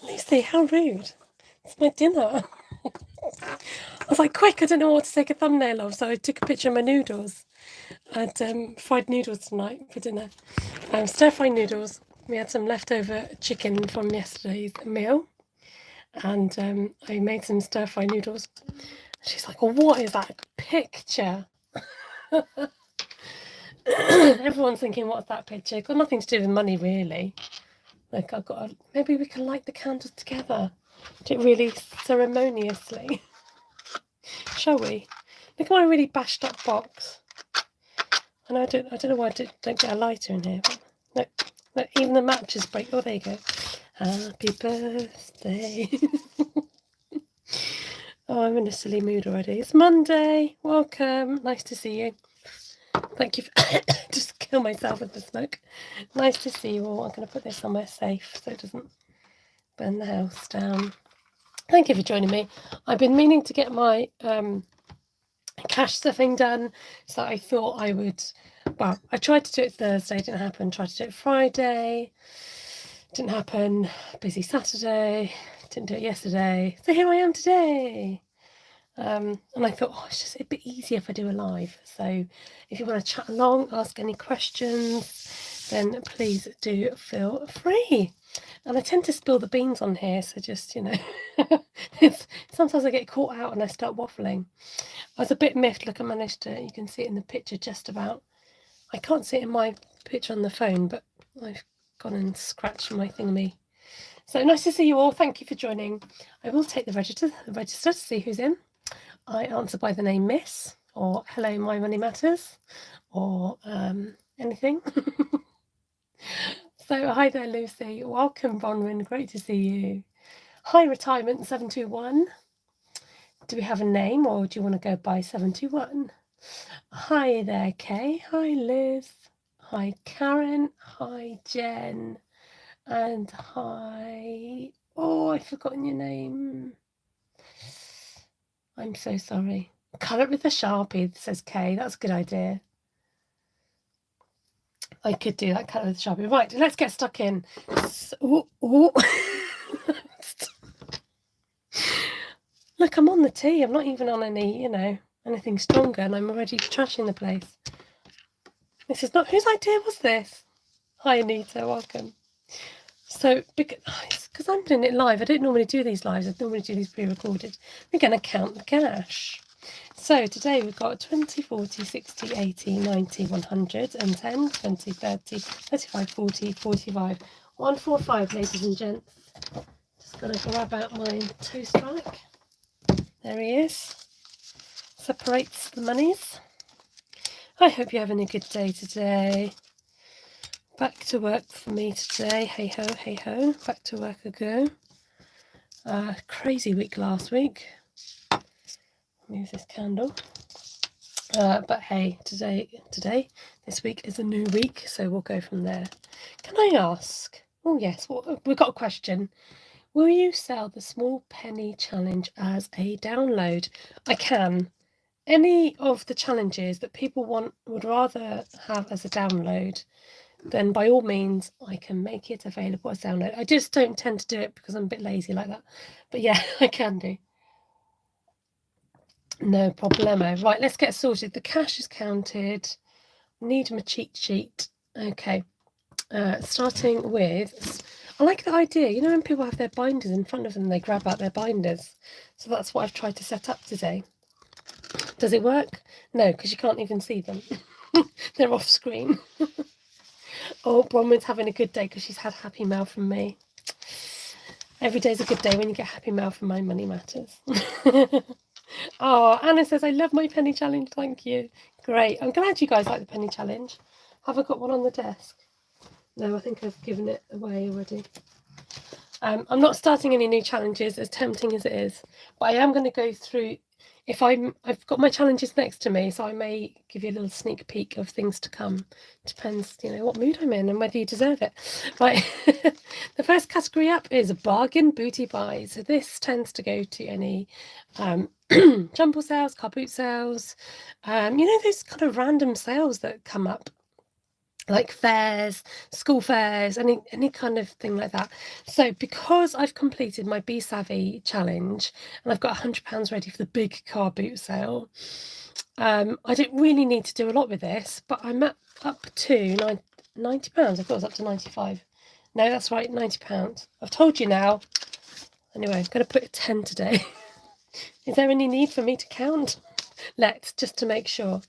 Lucy, how rude. It's my dinner. I was like, quick, I don't know what to take a thumbnail of, so I took a picture of my noodles. I had fried noodles tonight for dinner. Stir-fried noodles. We had some leftover chicken from yesterday's meal, and I made some stir-fried noodles. She's like, well, what is that picture? Everyone's thinking, what's that picture? Got nothing to do with money, really. Like, maybe we can light the candles together. Do it really ceremoniously. Shall we? Look at my really bashed up box. And I don't know why I don't get a lighter in here. But look, even the matches break. Oh, there you go. Happy birthday. Oh, I'm in a silly mood already. It's Monday. Welcome. Nice to see you. Thank you for just kill myself with the smoke. Nice to see you all. I'm going to put this somewhere safe so it doesn't burn the house down. Thank you for joining me. I've been meaning to get my cash stuffing done, so I thought I would. Well, I tried to do it Thursday, didn't happen. Tried to do it Friday, didn't happen. Busy Saturday, didn't do it yesterday. So here I am today. And I thought, it's just a bit easier if I do a live. So if you want to chat along, ask any questions, then please do feel free. And I tend to spill the beans on here, so just, sometimes I get caught out and I start waffling. I was a bit miffed. Look, I managed to, you can see it in the picture just about. I can't see it in my picture on the phone, but I've gone and scratched my thingy. So nice to see you all. Thank you for joining. I will take the register to see who's in. I answer by the name Miss, or hello, my money matters, or anything. So hi there, Lucy. Welcome, Bronwyn. Great to see you. Hi, Retirement 721. Do we have a name, or do you want to go by 721? Hi there, Kay. Hi, Liz. Hi, Karen. Hi, Jen. And hi... Oh, I've forgotten your name. I'm so sorry. Colour it with a Sharpie, says Kay. That's a good idea. I could do that, colour with a Sharpie. Right, let's get stuck in. Look, I'm on the tea. I'm not even on any, anything stronger, and I'm already trashing the place. This is not... Whose idea was this? Hi, Anita. Welcome. So, because I'm doing it live, I don't normally do these lives. I normally do these pre-recorded. We're going to count the cash. So today we've got 20, 40, 60, 80, 90, 100, and 10, 20, 30, 35, 40, 45, 145, ladies and gents. Just going to grab out my toast rack. There he is. Separates the monies. I hope you're having a good day today. Back to work for me today. Hey ho, hey ho. Back to work I go. Crazy week last week. Move this candle. But hey, today, this week is a new week, so we'll go from there. Can I ask? Oh yes, we've got a question. Will you sell the small penny challenge as a download? I can. Any of the challenges that people would rather have as a download, then by all means I can make it available as download. I just don't tend to do it because I'm a bit lazy like that. But yeah, I can do. No problemo. Right, let's get sorted. The cash is counted. Need my cheat sheet. Okay. Starting with, I like the idea. When people have their binders in front of them, they grab out their binders. So that's what I've tried to set up today. Does it work? No, because you can't even see them. They're off screen. Oh, Bronwyn's having a good day because she's had happy mail from me. Every day's a good day when you get happy mail from My Money Matters. Oh, Anna says, I love my penny challenge. Thank you. Great. I'm glad you guys like the penny challenge. Have I got one on the desk? No, I think I've given it away already. I'm not starting any new challenges, as tempting as it is, but I am going to go through. I've got my challenges next to me, so I may give you a little sneak peek of things to come. Depends, what mood I'm in and whether you deserve it. Right. The first category up is bargain booty buys. So this tends to go to any jumble sales, car boot sales, those kind of random sales that come up. like fairs, school fairs, any kind of thing like that. So because I've completed my Be Savvy challenge and I've got £100 ready for the big car boot sale, I don't really need to do a lot with this, but I'm up to £90. I thought it was up to 95. No, that's right, £90. I've told you now. Anyway, I'm going to put a 10 today. Is there any need for me to count? Let's, just to make sure.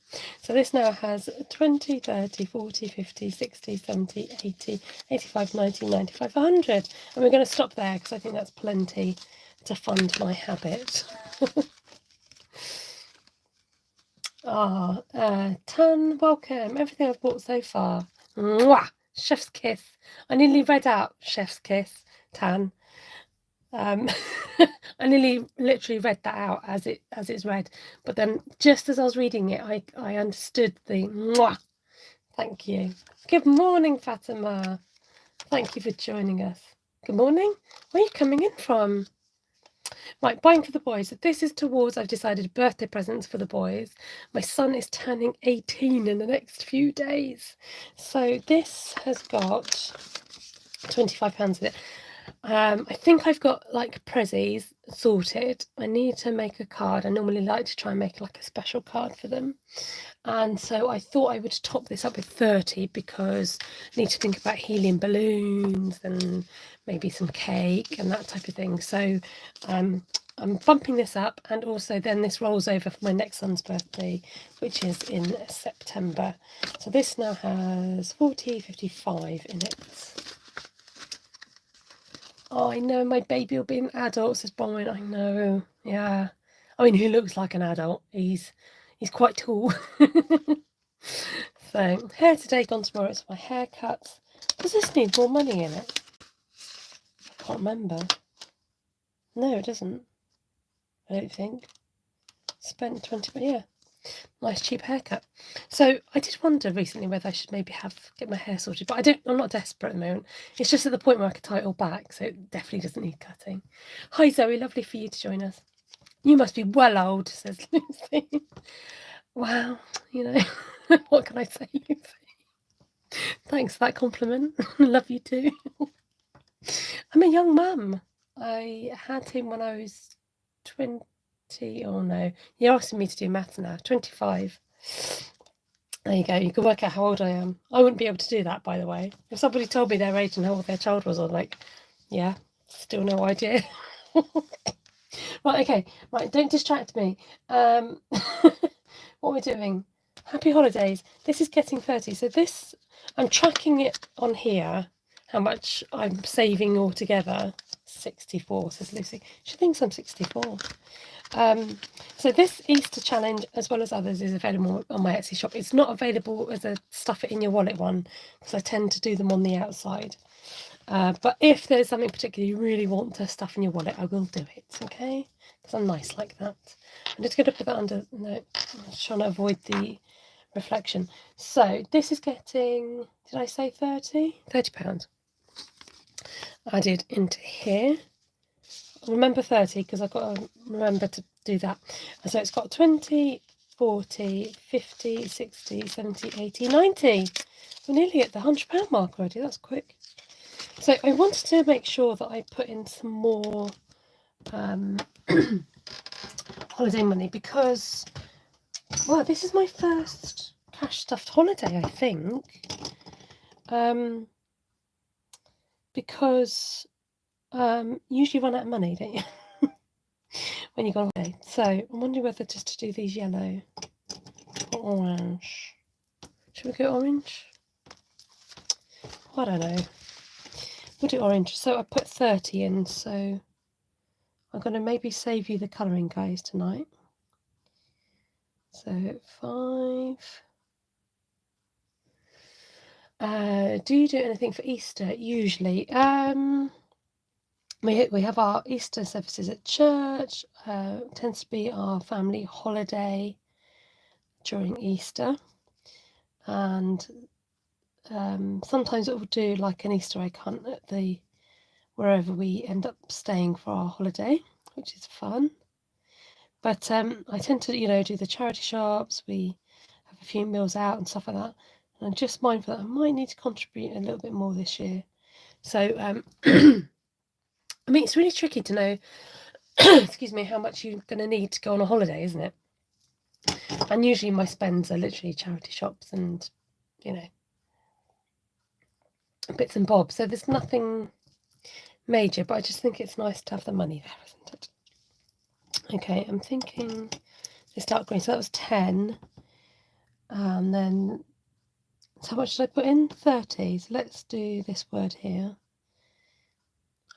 So this now has 20, 30, 40, 50, 60, 70, 80, 85, 90, 95, 100. And we're going to stop there because I think that's plenty to fund my habit. Tan, welcome. Everything I've bought so far. Mwah! Chef's kiss. I nearly read out Chef's kiss, Tan. I nearly literally read that out as it's read, but then just as I was reading it, I understood the mwah. Thank you. Good morning, Fatima. Thank you for joining us. Good morning. Where are you coming in from? Right, buying for the boys. This is towards, I've decided, birthday presents for the boys. My son is turning 18 in the next few days. So this has got £25 in it. I think I've got like prezzies sorted. I need to make a card. I normally like to try and make like a special card for them. And so I thought I would top this up with 30 because I need to think about helium balloons and maybe some cake and that type of thing. So I'm bumping this up, and also then this rolls over for my next son's birthday, which is in September. So this now has 40, 55 in it. Oh, I know, my baby will be an adult, says Brian. I know, yeah. I mean, he looks like an adult. He's quite tall. So, hair today, gone tomorrow. It's my haircut. Does this need more money in it? I can't remember. No, it doesn't. I don't think. Spent 20, but yeah. Nice cheap haircut. So I did wonder recently whether I should maybe get my hair sorted, but I'm not desperate at the moment. It's just at the point where I could tie it all back, so it definitely doesn't need cutting. Hi Zoe, lovely for you to join us. You must be well old, says Lucy. Wow, you know, what can I say, Lucy? Thanks for that compliment. Love you too. I'm a young mum. I had him when I was 20. Oh no, you're asking me to do maths now. 25. There you go. You can work out how old I am. I wouldn't be able to do that, by the way. If somebody told me their age and how old their child was, I'd like, yeah, still no idea. Right, okay. Right, don't distract me. What we're doing. Happy holidays. This is getting 30. So this, I'm tracking it on here, how much I'm saving altogether. 64, says Lucy. She thinks I'm 64. So this Easter challenge, as well as others, is available on my Etsy shop. It's not available as a stuff it in your wallet one, because I tend to do them on the outside. But if there's something particularly you really want to stuff in your wallet, I will do it, okay? Because I'm nice like that. I'm just going to put that under, no, I'm trying to avoid the reflection. So this is getting, did I say 30? £30 added into here. Remember 30 because I've got to remember to do that. And so it's got 20, 40, 50, 60, 70, 80, 90. We're nearly at the £100 mark already. That's quick. So I wanted to make sure that I put in some more holiday money because, well, this is my first cash stuffed holiday, I think. Because usually run out of money, don't you? When you go on holiday. So I'm wondering whether just to do these yellow or orange. Should we go orange? I don't know. We'll do orange. So I put 30 in, so I'm going to maybe save you the colouring, guys, tonight. So 5. Do you do anything for Easter? Usually. We have our Easter services at church. It tends to be our family holiday during Easter. And sometimes it will do like an Easter egg hunt at wherever we end up staying for our holiday, which is fun. But I tend to, do the charity shops. We have a few meals out and stuff like that. I'm just mindful that I might need to contribute a little bit more this year. So, I mean, it's really tricky to know, excuse me, how much you're going to need to go on a holiday, isn't it? And usually my spends are literally charity shops and, you know, bits and bobs. So there's nothing major, but I just think it's nice to have the money there, isn't it? Okay, I'm thinking they start green. So that was 10. And then, so how much did I put in? 30. So let's do this word here.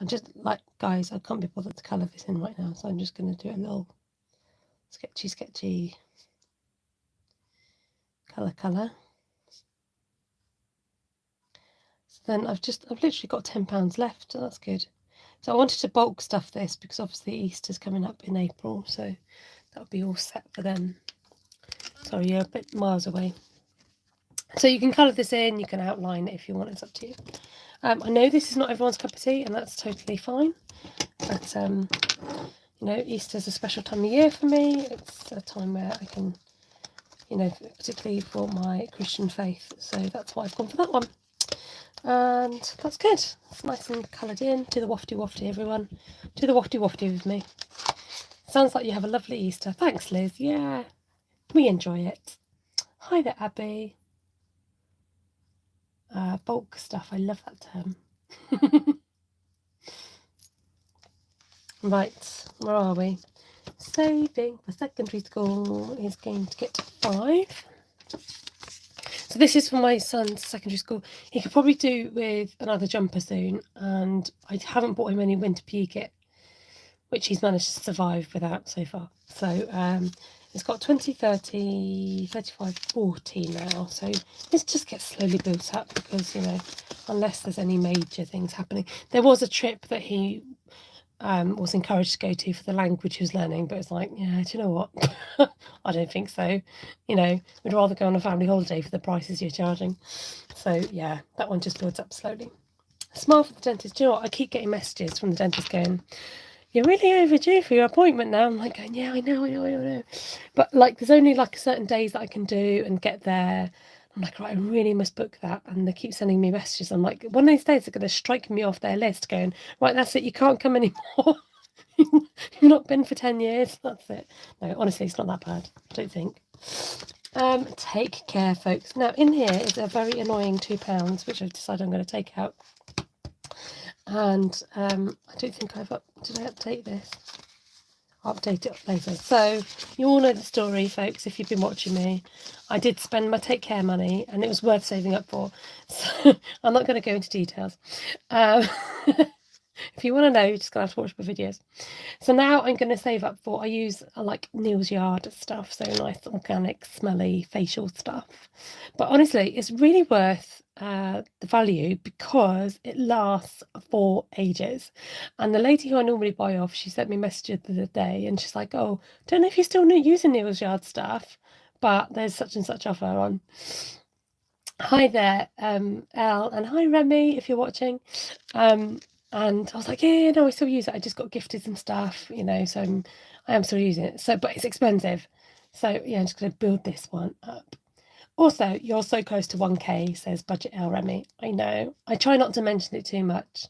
I'm just like, guys, I can't be bothered to colour this in right now. So I'm just going to do a little sketchy colour. So then I've literally got £10 left. So that's good. So I wanted to bulk stuff this because obviously Easter's coming up in April. So that'll be all set for then. Sorry, you're a bit miles away. So you can colour this in, you can outline it if you want, it's up to you. I know this is not everyone's cup of tea, and that's totally fine. But, you know, Easter's a special time of year for me. It's a time where I can, you know, particularly for my Christian faith. So that's why I've gone for that one. And that's good. It's nice and coloured in. Do the wafty, everyone. Do the wafty with me. Sounds like you have a lovely Easter. Thanks, Liz. Yeah, we enjoy it. Hi there, Abby. Bulk stuff. I love that term. Right, where are we? Saving for secondary school is going to get 5. So this is for my son's secondary school. He could probably do with another jumper soon, and I haven't bought him any winter PE kit, which he's managed to survive without so far. So it's got 20, 30, 35, 40 now. So this just gets slowly built up because, you know, unless there's any major things happening. There was a trip that he was encouraged to go to for the language he was learning, but it's like, yeah, do you know what? I don't think so. You know, we'd rather go on a family holiday for the prices you're charging. So yeah, that one just builds up slowly. Smile for the dentist. Do you know what? I keep getting messages from the dentist going, you're really overdue for your appointment now. I'm like going, yeah, I know. But like, there's only like certain days that I can do and get there. I'm like, right, I really must book that. And they keep sending me messages. I'm like, one of these days they're going to strike me off their list going, right, that's it. You can't come anymore. You've not been for 10 years. That's it. No, honestly, it's not that bad. I don't think. Take care, folks. Now, in here is a very annoying £2, which I've decided I'm going to take out. And I don't think did I update this? I'll update it later. So you all know the story, folks, if you've been watching me. I did spend my take care money and it was worth saving up for. So I'm not going to go into details. If you want to know, you're just going to have to watch my videos. So now I'm going to save up for, I use like Neil's Yard stuff, so nice organic smelly facial stuff. But honestly, it's really worth the value because it lasts for ages. And the lady who I normally buy off, she sent me a message the other day and she's like, oh, don't know if you're still using Neil's Yard stuff, but there's such and such offer on. Hi there, Elle, and hi Remy, if you're watching. And I was like, yeah, no, I still use it. I just got gifted some stuff, you know, so I am still using it. So, but it's expensive. So yeah, I'm just going to build this one up. Also, you're so close to 1K, says Budget L Remy. I know. I try not to mention it too much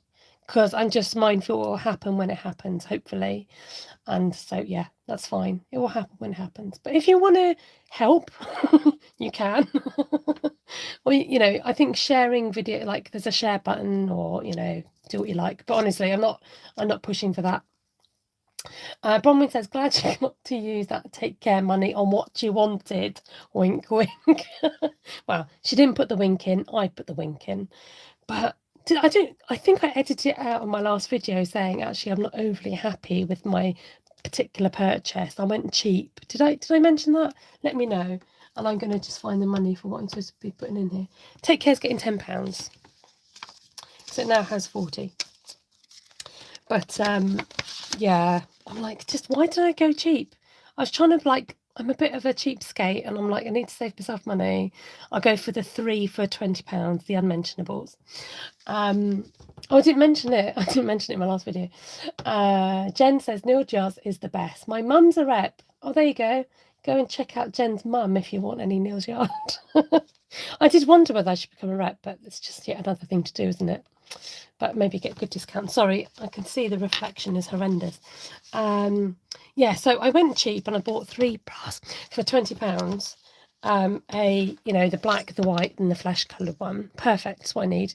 because I'm just mindful it will happen when it happens, hopefully. And so, yeah, that's fine. It will happen when it happens. But if you want to help, you can. Or, you know, I think sharing video, like there's a share button or, you know, do what you like. But honestly, I'm not pushing for that. Bronwyn says, glad you got to use that take care money on what you wanted. Wink, wink. Well, she didn't put the wink in. I put the wink in. But I think I edited it out on my last video saying, actually, I'm not overly happy with my particular purchase. I went cheap. Did I mention that? Let me know. And I'm going to just find the money for what I'm supposed to be putting in here. Take Care's getting £10. So it now has 40. But yeah, I'm like, just why did I go cheap? I was trying to like, I'm a bit of a cheapskate and I'm like, I need to save myself money. I'll go for the 3 for £20, the unmentionables. Oh, I didn't mention it. I didn't mention it in my last video. Jen says Neil Jars is the best. My mum's a rep. Oh, there you go. Go and check out Jen's mum if you want any nails yard. I did wonder whether I should become a rep, but it's just yet another thing to do, isn't it? But maybe get good discount. Sorry, I can see the reflection is horrendous. Yeah, so I went cheap and I bought 3 bras for £20. The black, the white, and the flesh coloured one. Perfect, that's what I need.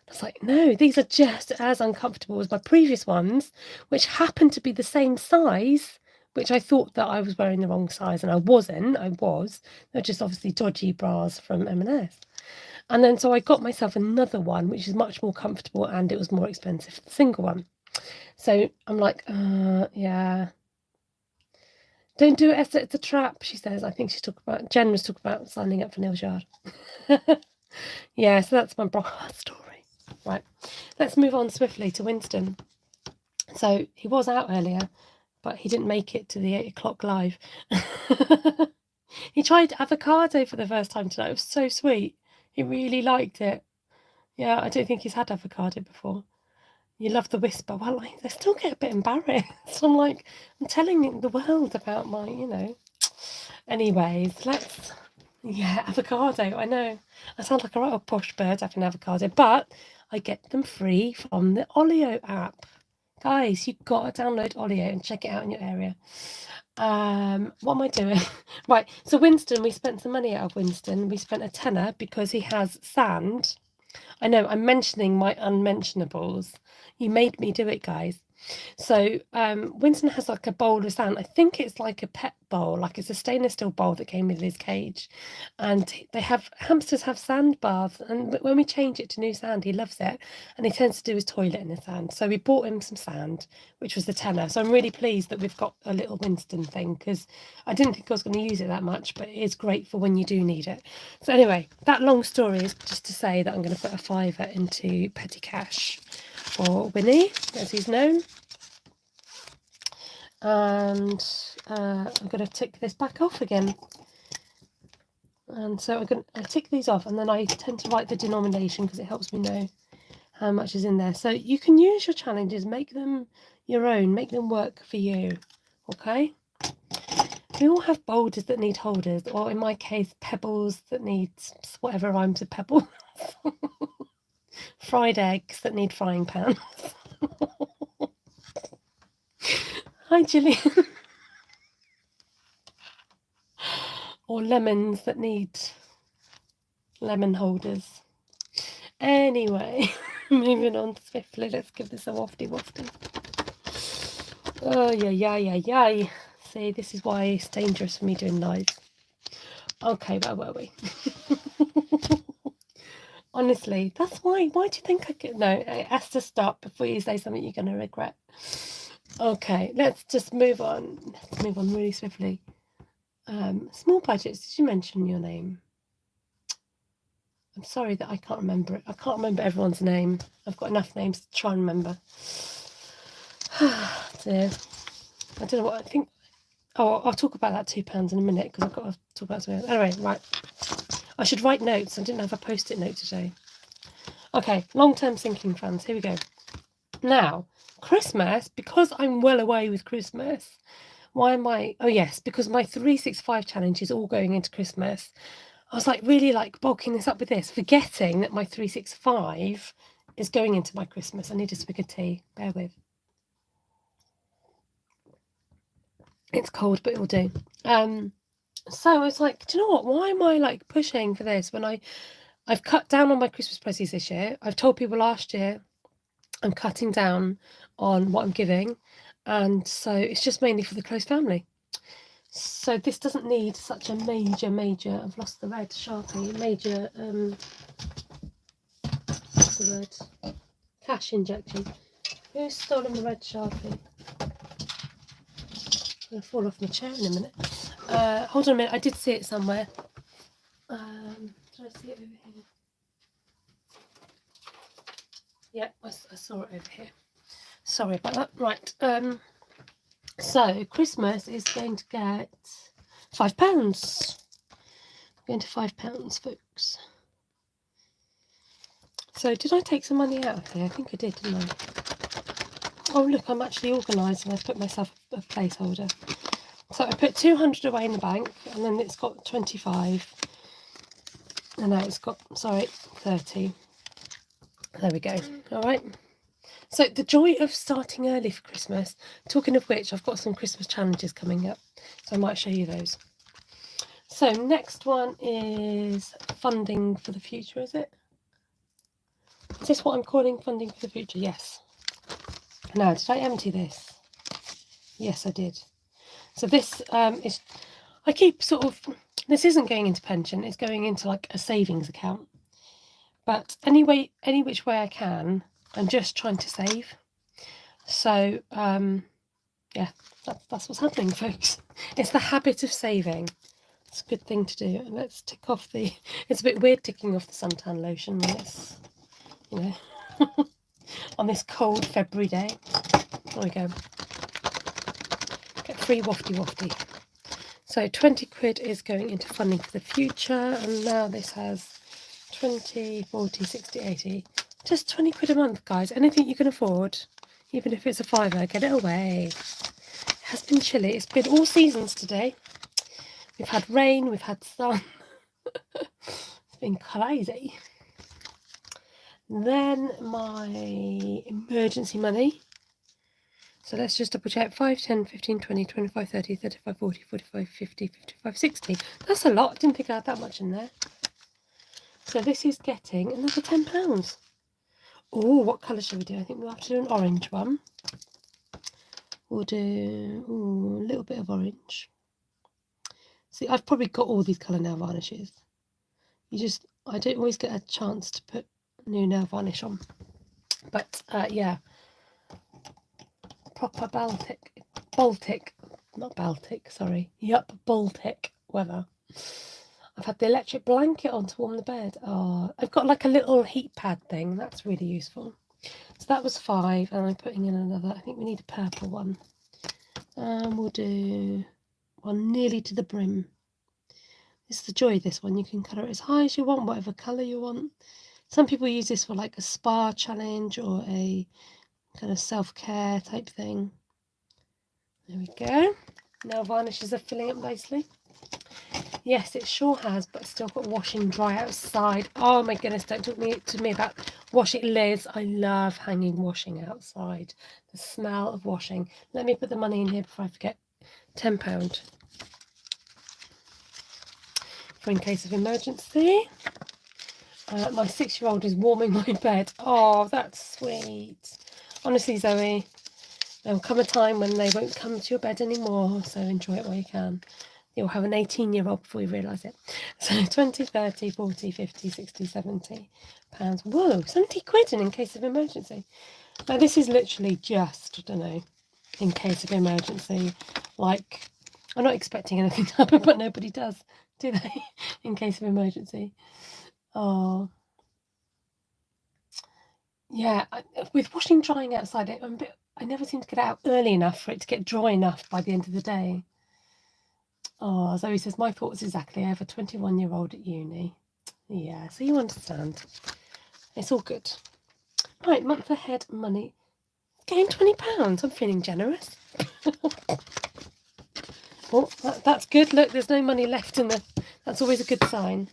I was like, no, these are just as uncomfortable as my previous ones, which happened to be the same size, which I thought that I was wearing the wrong size, and I wasn't. They're just obviously dodgy bras from M&S. And then so I got myself another one, which is much more comfortable, and it was more expensive, the single one. So I'm like, yeah. Don't do it, Esther, it's a trap, she says. I think Jen was talking about signing up for Nails Yard. Yeah, so that's my bra story. Right, let's move on swiftly to Winston. So he was out earlier, but he didn't make it to the 8 o'clock live. He tried avocado for the first time tonight. It was so sweet. He really liked it. Yeah, I don't think he's had avocado before. You love the whisper. Well, I still get a bit embarrassed. I'm like, I'm telling the world about my, Anyways, yeah, avocado. I know. I sound like a right old posh bird having avocado, but I get them free from the Olio app. Guys, you've got to download Olio and check it out in your area. What am I doing? Right, so Winston, we spent some money out of Winston. We spent a tenner because he has sand. I know, I'm mentioning my unmentionables. You made me do it, guys. So Winston has like a bowl of sand. I think it's like a pet bowl, like it's a stainless steel bowl that came with his cage. And hamsters have sand baths, and when we change it to new sand, he loves it, and he tends to do his toilet in the sand. So we bought him some sand, which was the tenner. So I'm really pleased that we've got a little Winston thing, because I didn't think I was going to use it that much, but it is great for when you do need it. So anyway, that long story is just to say that I'm going to put a £5 into petty cash for Winnie, as he's known. And I'm going to tick this back off again. And so I'm going to tick these off, and then I tend to write the denomination because it helps me know how much is in there. So you can use your challenges, make them your own, make them work for you. Okay? We all have boulders that need holders, or in my case, pebbles that need whatever rhymes with pebble. Fried eggs that need frying pans. Hi, Gillian. Or lemons that need lemon holders. Anyway, moving on swiftly. Let's give this a wafty. Oh, yeah. See, this is why it's dangerous for me doing lives. Okay, where were we? Honestly, that's why. Why do you think I could? No, it has to stop before you say something you're going to regret. Okay, let's just move on. Let's move on really swiftly. Small budgets. Did you mention your name? I'm sorry that I can't remember it. I can't remember everyone's name. I've got enough names to try and remember. Dear. I don't know what I think. Oh, I'll talk about that £2 in a minute, because I've got to talk about something else. Anyway, right. I should write notes. I didn't have a post-it note today. Okay, long-term thinking, fans. Here we go. Now, Christmas, because I'm well away with Christmas, why am I... Oh, yes, because my 365 challenge is all going into Christmas. I was really bulking this up with this, forgetting that my 365 is going into my Christmas. I need a swig of tea. Bear with. It's cold, but it will do. So I was like, do you know what? Why am I pushing for this when I've cut down on my Christmas presents this year? I've told people last year I'm cutting down on what I'm giving, and so it's just mainly for the close family. So this doesn't need such a major, I've lost the red Sharpie, major, what's the word? Cash injection. Who's stolen the red Sharpie? I'm going to fall off my chair in a minute. Hold on a minute, I did see it somewhere. Did I see it over here? Yeah, I saw it over here. Sorry about that. Right. So Christmas is going to get £5. Going to £5, folks. So did I take some money out of here? I think I did, didn't I? Oh look, I'm actually organised and I've put myself a placeholder. So I put 200 away in the bank, and then it's got 25, and now it's got, sorry, 30. There we go. All right. So the joy of starting early for Christmas. Talking of which, I've got some Christmas challenges coming up, so I might show you those. So next one is funding for the future, is it? Is this what I'm calling funding for the future? Yes. Now, did I empty this? Yes, I did. So this is, I keep sort of, this isn't going into pension, it's going into like a savings account. But anyway, any which way I can, I'm just trying to save. So, yeah, that's what's happening, folks. It's the habit of saving. It's a good thing to do. Let's tick off the, it's a bit weird ticking off the suntan lotion when it's, you know, on this cold February day. There we go. Get free wafty. So 20 quid is going into funding for the future, and now this has 20, 40, 60, 80. Just 20 quid a month, guys. Anything you can afford, even if it's a fiver, get it away. It has been chilly. It's been all seasons today. We've had rain, we've had sun. It's been crazy. Then my emergency money. So let's just double check. 5, 10, 15, 20, 25, 30, 35, 40, 45, 50, 55, 60. That's a lot. I didn't think I had that much in there. So this is getting another £10. Oh, what colour should we do? I think we'll have to do an orange one. We'll do a little bit of orange. See, I've probably got all these colour nail varnishes. I don't always get a chance to put new nail varnish on. But yeah, proper Baltic, not Baltic, sorry. Yup, Baltic weather. I've had the electric blanket on to warm the bed. Oh, I've got like a little heat pad thing. That's really useful. So that was 5, and I'm putting in another. I think we need a purple one. We'll do one nearly to the brim. This is the joy of this one. You can colour it as high as you want, whatever colour you want. Some people use this for like a spa challenge or a kind of self-care type thing. There we go. Now varnishes are filling up nicely. Yes, it sure has, but still got wash and dry outside. Oh my goodness, don't talk to me about washing lids. I love hanging washing outside. The smell of washing. Let me put the money in here before I forget. £10. For in case of emergency. My 6-year-old is warming my bed. Oh, that's sweet. Honestly, Zoe, there'll come a time when they won't come to your bed anymore, so enjoy it while you can. You'll have an 18-year-old before you realise it. So 20, 30, 40, 50, 60, 70 pounds. Whoa, 70 quid in case of emergency. Now this is literally just, I don't know, in case of emergency. Like, I'm not expecting anything to happen, but nobody does, do they? In case of emergency. Oh. Yeah, with washing drying outside, I never seem to get out early enough for it to get dry enough by the end of the day. Oh, Zoe says, my thoughts exactly. I have a 21-year-old at uni. Yeah, so you understand. It's all good. Right, month ahead money. Getting £20. I'm feeling generous. Oh, that's good. Look, there's no money left in the... That's always a good sign.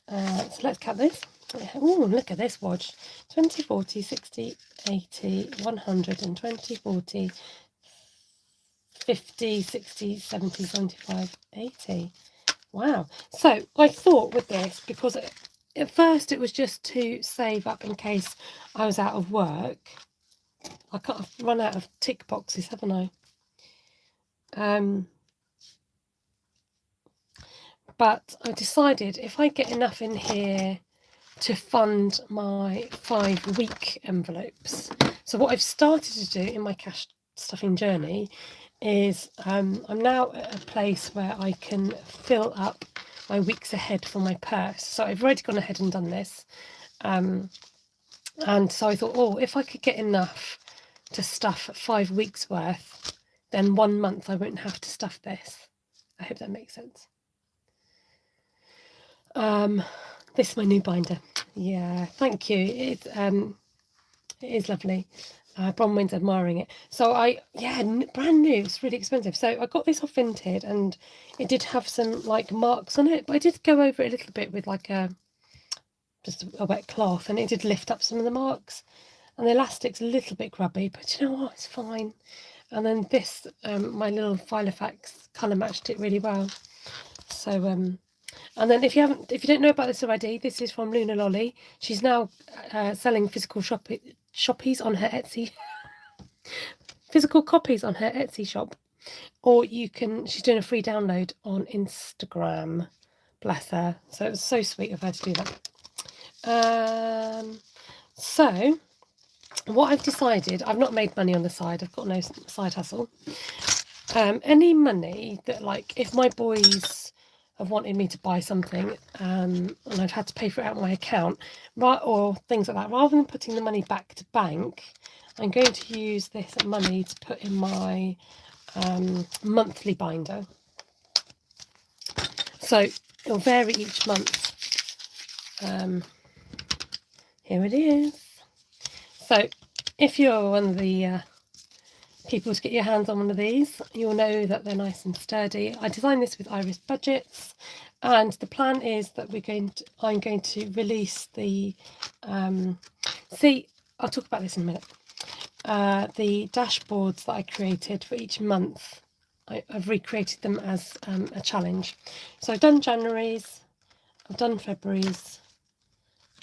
So let's count this. Oh, look at this watch. 20, 40, 60, 80, 100, and 20, 40, 50, 60, 70, 75, 80. Wow. So I thought with this, because at first it was just to save up in case I was out of work. I can't have run out of tick boxes, haven't I? But I decided if I get enough in here to fund my 5-week envelopes. So what I've started to do in my cash stuffing journey is I'm now at a place where I can fill up my weeks ahead for my purse. So I've already gone ahead and done this. And so I thought, oh, if I could get enough to stuff 5 weeks worth, then 1 month I won't have to stuff this. I hope that makes sense. This is my new binder. Yeah, thank you. It is lovely. Bronwyn's admiring it. So brand new. It's really expensive. So I got this off Vinted, and it did have some like marks on it, but I did go over it a little bit with like just a wet cloth, and it did lift up some of the marks. And the elastic's a little bit grubby, but you know what? It's fine. And then this, my little Filofax colour matched it really well. So and then if you don't know about this already, this is from Luna Lolly. She's now selling physical shoppies on her Etsy, physical copies on her Etsy shop, or she's doing a free download on Instagram. Bless her. So it was so sweet of her to do that. So what I've decided, I've not made money on the side. I've got no side hustle. Any money that, like, if my boys have wanted me to buy something and I've had to pay for it out of my account, or things like that, rather than putting the money back to bank, I'm going to use this money to put in my monthly binder. So it'll vary each month. Here it is. So if you're one of the people to get your hands on one of these, you'll know that they're nice and sturdy. I designed this with Iris Budgets, and the plan is that I'm going to release the I'll talk about this in a minute. The dashboards that I created for each month, I've recreated them as a challenge. So I've done January's, I've done February's,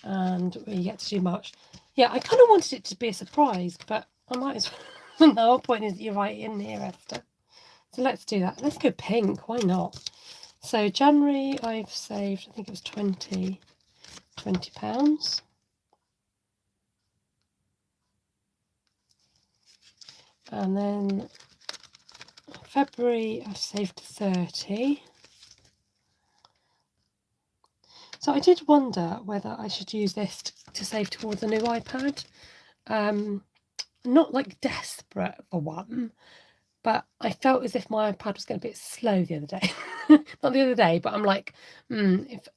and we get to do March. Yeah, I kind of wanted it to be a surprise, but I might as well. The whole point is that you're right in here, Esther. So let's do that. Let's go pink. Why not? So January, I've saved, I think it was £20. And then February, I've saved 30. So I did wonder whether I should use this to save towards a new iPad. Not like desperate for one, but I felt as if my iPad was getting a bit slow the other day. Not the other day, but I'm like, if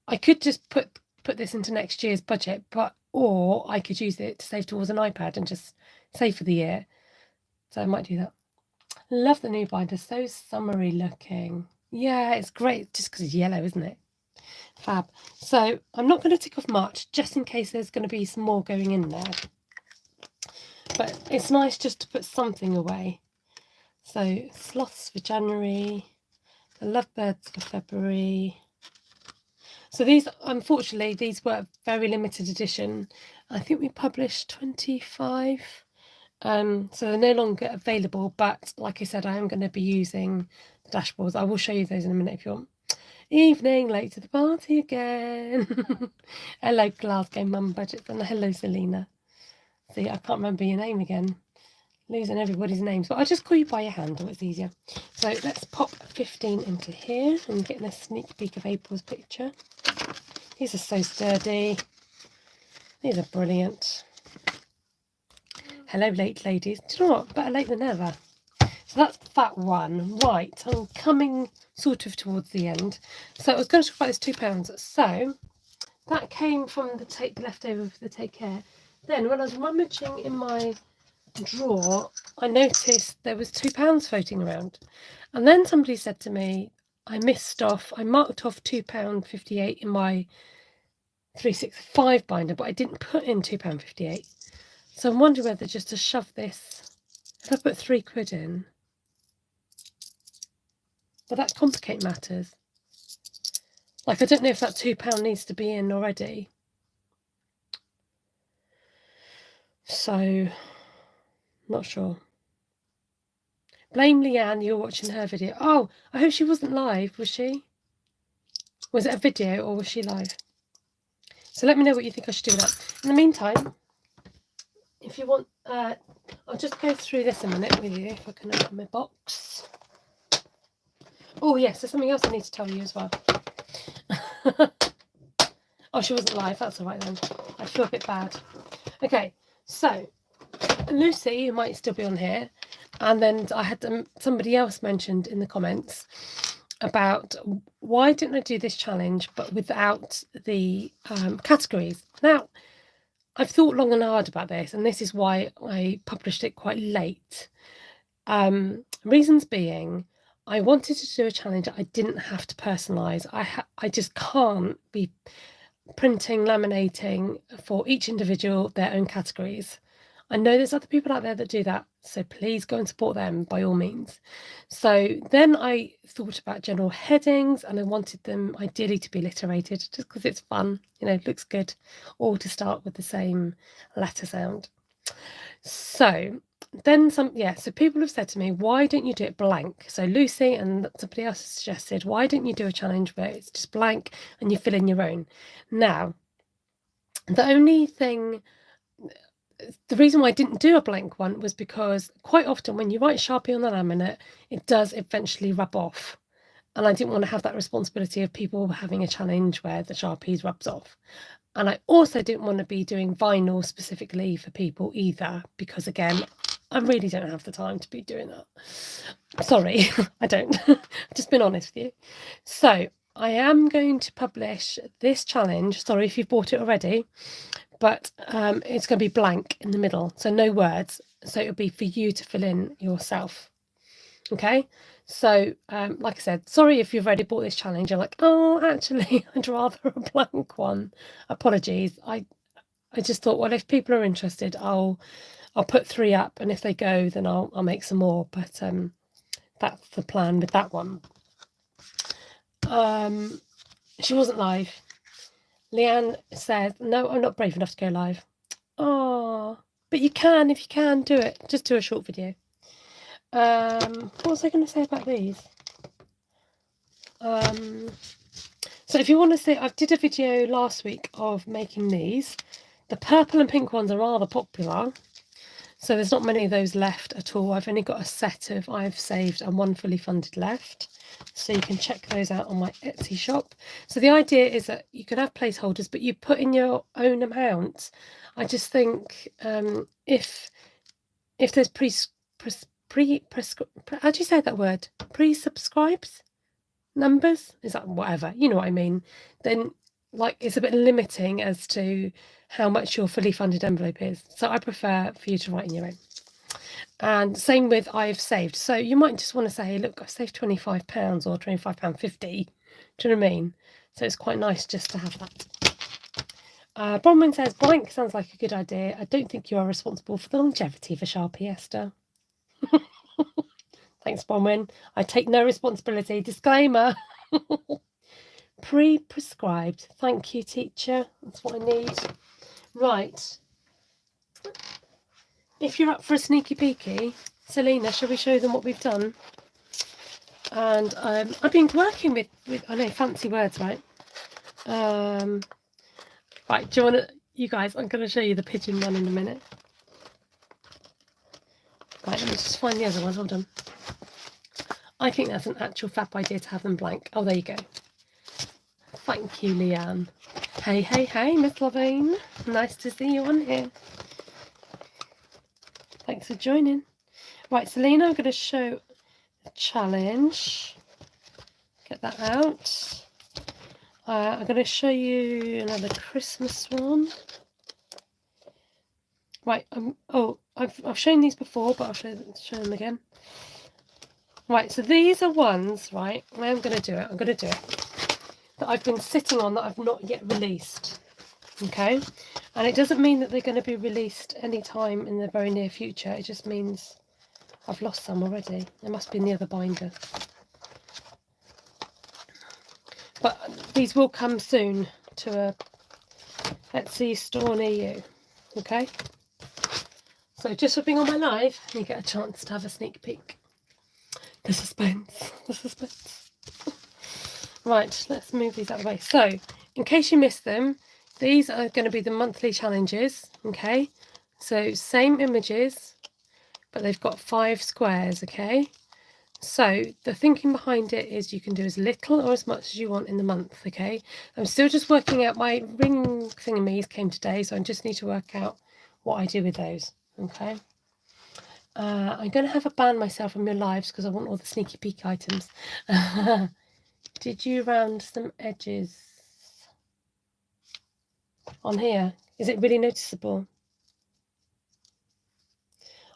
I could just put this into next year's budget, or I could use it to save towards an iPad and just save for the year. So I might do that. Love the new binder, so summery looking. Yeah, it's great just because it's yellow, isn't it? Fab. So I'm not going to tick off March, just in case there's going to be some more going in there. But it's nice just to put something away. So sloths for January, the lovebirds for February. So these, unfortunately, these were very limited edition. I think we published 25. So they're no longer available, but like I said, I am going to be using the dashboards. I will show you those in a minute if you want. Evening, late to the party again. Hello, Glasgow Mum Budgets, and hello, Selena. See, I can't remember your name again. Losing everybody's names, but I'll just call you by your handle, it's easier. So let's pop 15 into here and getting a sneak peek of April's picture. These are so sturdy. These are brilliant. Hello, late ladies. Do you know what? Better late than never. So that's that one. Right, I'm coming sort of towards the end. So I was going to talk about this £2. So that came from the tape left over for the Take Care. Then when I was rummaging in my drawer, I noticed there was £2 floating around. And then somebody said to me, I marked off £2.58 in my 365 binder, but I didn't put in £2.58. So I'm wondering whether just to shove this, if I put £3 in, will that complicate matters? Like, I don't know if that £2 needs to be in already. So, not sure. Blame Leanne, you're watching her video. Oh, I hope she wasn't live, was she? Was it a video or was she live? So let me know what you think I should do with that. In the meantime, if you want, I'll just go through this a minute with you, if I can open my box. Oh yes, there's something else I need to tell you as well. Oh, she wasn't live, that's all right then. I feel a bit bad. Okay, so Lucy, who might still be on here, and then I had somebody else mentioned in the comments about why didn't I do this challenge but without the categories. Now, I've thought long and hard about this, and this is why I published it quite late. Reasons being, I wanted to do a challenge I didn't have to personalise. I just can't be printing, laminating for each individual their own categories. I know there's other people out there that do that, so please go and support them by all means. So then I thought about general headings, and I wanted them ideally to be alliterated just because it's fun, looks good, or to start with the same letter sound. So then so people have said to me, why don't you do it blank? So Lucy and somebody else suggested, why don't you do a challenge where it's just blank and you fill in your own? Now, the reason why I didn't do a blank one was because quite often when you write Sharpie on the laminate, it does eventually rub off. And I didn't want to have that responsibility of people having a challenge where the Sharpies rubs off. And I also didn't want to be doing vinyl specifically for people either, because again, I really don't have the time to be doing that. Sorry, I don't. I've just been honest with you. So I am going to publish this challenge. Sorry if you've bought it already, but it's going to be blank in the middle, so no words. So it'll be for you to fill in yourself. Okay, so like I said, sorry if you've already bought this challenge. You're like, oh, actually, I'd rather a blank one. Apologies. I just thought, well, if people are interested, I'll put 3 up, and if they go, then I'll make some more. But that's the plan with that one. She wasn't live. Leanne says, no, I'm not brave enough to go live. Oh, but you can, if you can, do it. Just do a short video. What was I going to say about these? So if you want to see, I did a video last week of making these. The purple and pink ones are rather popular, so there's not many of those left at all. I've only got a set of I've saved and one fully funded left, so you can check those out on my Etsy shop. So the idea is that you can have placeholders, but you put in your own amount. I just think if there's how do you say that word? Pre-subscribes numbers? Is that whatever? You know what I mean? Then like it's a bit limiting as to how much your fully funded envelope is. So I prefer for you to write in your own. And same with I've saved. So you might just want to say, look, I've saved £25 or £25.50. Do you know what I mean? So it's quite nice just to have that. Bronwyn says, blank sounds like a good idea. I don't think you are responsible for the longevity of a Sharpie, Esther. Thanks, Bronwyn. I take no responsibility. Disclaimer. Pre-prescribed. Thank you, teacher. That's what I need. Right. If you're up for a sneaky peeky, Selena, shall we show them what we've done? And I've been working with I know, fancy words, right? Right, do you want to, you guys, I'm going to show you the pigeon one in a minute. Right, let me just find the other one, hold on. I think that's an actual fab idea to have them blank. Oh, there you go. Thank you, Leanne. Hey, hey, hey, Miss Lavine. Nice to see you on here. Thanks for joining. Right, Selena, I'm going to show a challenge. Get that out. I'm going to show you another Christmas one. Right, I've shown these before, but I'll show them again. Right, so these are ones, right, I'm going to do it, that I've been sitting on that I've not yet released, okay? And it doesn't mean that they're going to be released anytime in the very near future. It just means I've lost some already. They must be in the other binder. But these will come soon to a Etsy store near you, okay? So just for being on my live, you get a chance to have a sneak peek. The suspense, the suspense. Right, let's move these out of the way. So, in case you missed them, these are going to be the monthly challenges, okay? So, same images, but they've got 5 squares, okay? So, the thinking behind it is you can do as little or as much as you want in the month, okay? I'm still just working out, my ring thingamies came today, so I just need to work out what I do with those, okay? I'm going to have a ban myself from your lives because I want all the sneaky peek items. Did you round some edges on here? Is it really noticeable?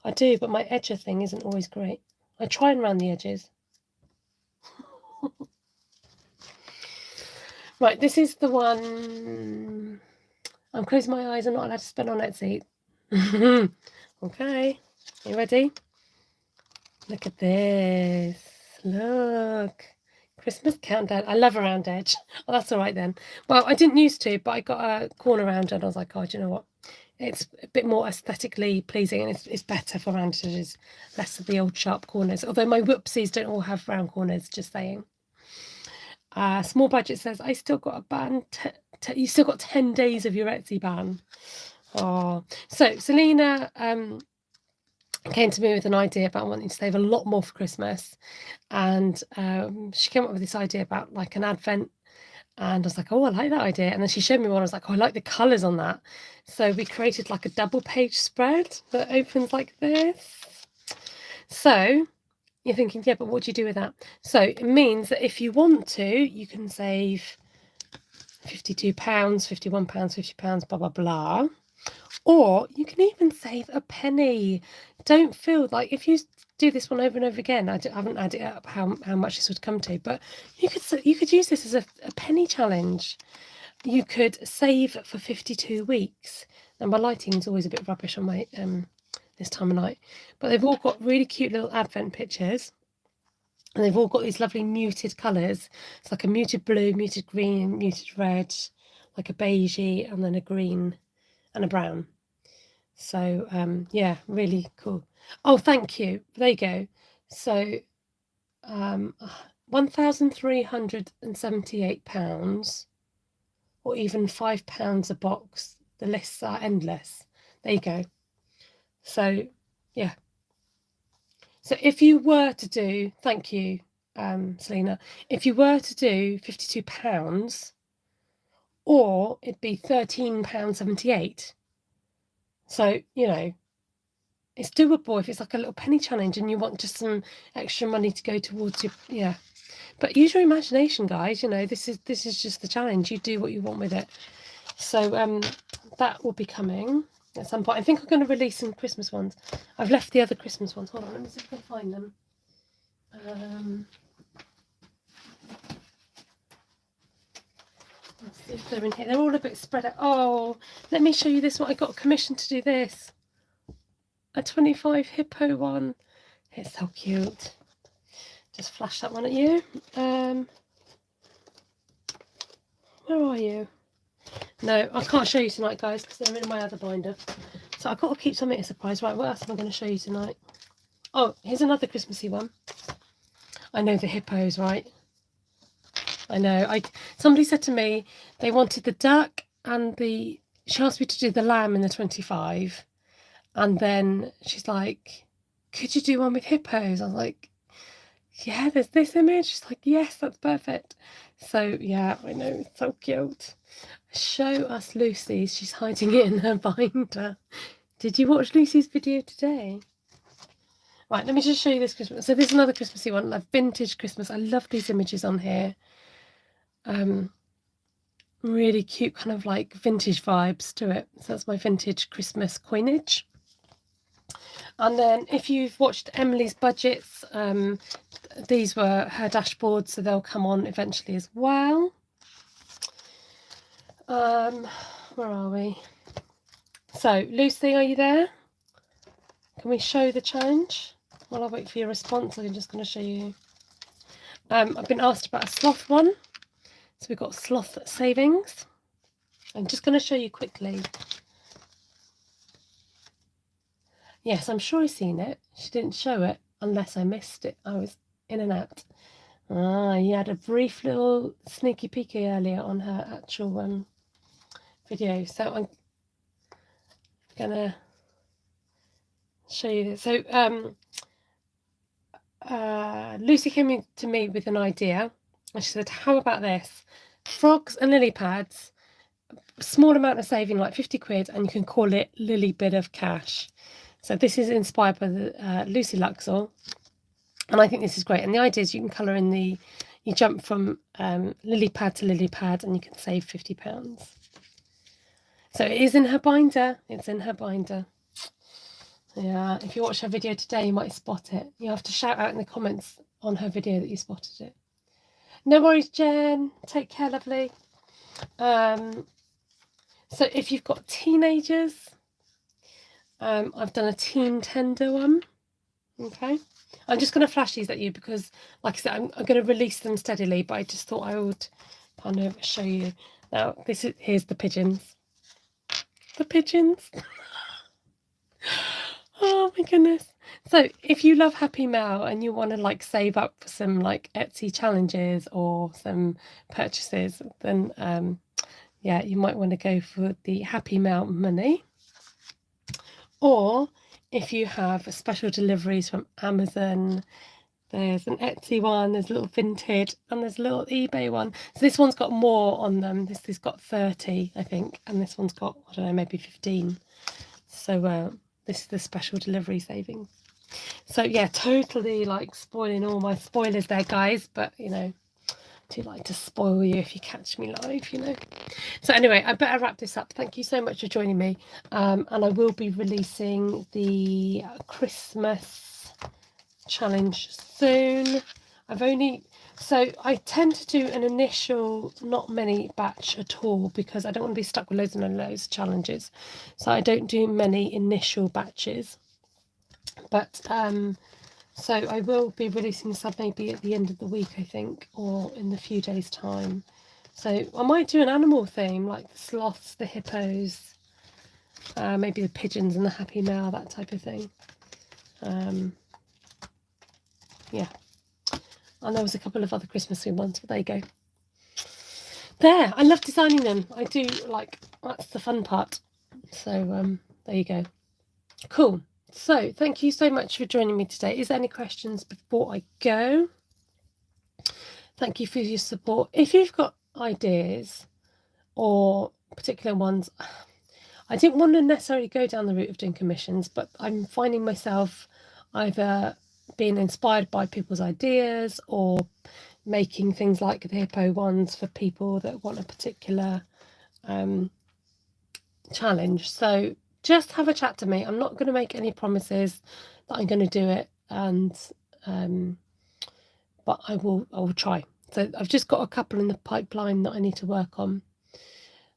I do, but my edger thing isn't always great. I try and round the edges. Right, this is the one. I'm closing my eyes. I'm not allowed to spend on Etsy. Okay, you ready? Look at this. Look. Christmas countdown. I love a round edge. Oh, that's all right then. Well, I didn't used to, but I got a corner rounder and I was like, oh, do you know what? It's a bit more aesthetically pleasing and it's better for round edges, less of the old sharp corners. Although my whoopsies don't all have round corners, just saying. Small budget says, I still got a ban. You still got 10 days of your Etsy ban. Oh, so Selena came to me with an idea about wanting to save a lot more for Christmas. And she came up with this idea about like an advent. And I was like, oh, I like that idea. And then she showed me one. I was like, oh, I like the colours on that. So we created like a double page spread that opens like this. So you're thinking, yeah, but what do you do with that? So it means that if you want to, you can save £52, £51, £50, blah, blah, blah. Or you can even save a penny. Don't feel like if you do this one over and over again, I haven't added up how much this would come to, but you could use this as a penny challenge. You could save for 52 weeks. Now my lighting is always a bit rubbish on my this time of night, but they've all got really cute little advent pictures. And they've all got these lovely muted colours. It's like a muted blue, muted green, muted red, like a beigey, and then a green and a brown. So yeah, really cool. Oh, thank you. There you go. So £1,378 or even £5 a box. The lists are endless. There you go. So yeah. So if you were to do, thank you, Selena, if you were to do £52, or it'd be £13.78. So, you know, it's doable if it's like a little penny challenge and you want just some extra money to go towards your, yeah. But use your imagination, guys. You know, this is just the challenge. You do what you want with it. So that will be coming at some point. I think I'm going to release some Christmas ones. I've left the other Christmas ones. Hold on, let me see if I can find them. Let's see if they're in here. They're all a bit spread out. Oh, let me show you this one. I got commissioned to do this. A 25 hippo one. It's so cute. Just flash that one at you. Where are you? No, I can't show you tonight, guys, because they're in my other binder. So I've got to keep something a surprise. Right, what else am I going to show you tonight? Oh, here's another Christmassy one. I know the hippos, right? I know. Somebody said to me they wanted the duck and she asked me to do the lamb in the 25. And then she's like, could you do one with hippos? I was like, yeah, there's this image. She's like, yes, that's perfect. So yeah, I know, it's so cute. Show us Lucy's. She's hiding it in her binder. Did you watch Lucy's video today? Right, let me just show you this Christmas. So this is another Christmassy one, like vintage Christmas. I love these images on here. Really cute, kind of like vintage vibes to it. So that's my vintage Christmas coinage. And then if you've watched Emily's budgets, these were her dashboards, so they'll come on eventually as well. Where are we? So Lucy, are you there? Can we show the challenge? While I wait for your response, I'm just going to show you. I've been asked about a sloth one. So we've got sloth savings. I'm just going to show you quickly. Yes, I'm sure I've seen it. She didn't show it unless I missed it. I was in and out. You had a brief little sneaky peeky earlier on her actual video. So I'm going to show you this. So Lucy came to me with an idea. And she said, how about this? Frogs and lily pads, small amount of saving, like 50 quid, and you can call it Lily Bit of Cash. So this is inspired by the Lucy Luxor, and I think this is great. And the idea is you can colour in you jump from lily pad to lily pad, and you can save £50. So it is in her binder. It's in her binder. Yeah, if you watch her video today, you might spot it. You have to shout out in the comments on her video that you spotted it. No worries, Jen. Take care, lovely. So if you've got teenagers, I've done a teen tender one. Okay. I'm just going to flash these at you because, like I said, I'm going to release them steadily, but I just thought I would kind of show you. Now, here's the pigeons. The pigeons. Oh my goodness. So if you love Happy Mail and you want to like save up for some like Etsy challenges or some purchases, then yeah, you might want to go for the Happy Mail money. Or if you have special deliveries from Amazon, there's an Etsy one, there's a little vintage, and there's a little eBay one. So this one's got more on them. This has got 30, I think, and this one's got, I don't know, maybe 15. So this is the special delivery savings. So yeah, totally like spoiling all my spoilers there, guys, but you know, I do like to spoil you if you catch me live, you know. So anyway, I better wrap this up. Thank you so much for joining me, and I will be releasing the Christmas challenge soon. So I tend to do an initial not many batch at all because I don't want to be stuck with loads and loads of challenges, so I don't do many initial batches, but so I will be releasing some maybe at the end of the week, I think, or in a few days time. So I might do an animal theme like the sloths, the hippos, maybe the pigeons and the Happy Mail, that type of thing. Yeah, and there was a couple of other Christmas ones, but there you go. There, I love designing them. I do, like, that's the fun part. So there you go. Cool. So thank you so much for joining me today. Is there any questions before I go? Thank you for your support. If you've got ideas or particular ones, I didn't want to necessarily go down the route of doing commissions, but I'm finding myself either being inspired by people's ideas or making things like the hippo ones for people that want a particular challenge. So just have a chat to me. I'm not going to make any promises that I'm going to do it, and but I will try. So I've just got a couple in the pipeline that I need to work on.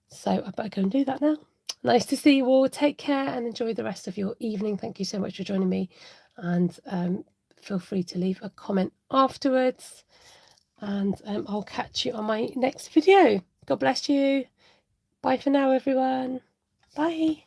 So I better go and do that now. Nice to see you all. Take care and enjoy the rest of your evening. Thank you so much for joining me, and feel free to leave a comment afterwards, and I'll catch you on my next video. God bless you. Bye for now, everyone. Bye.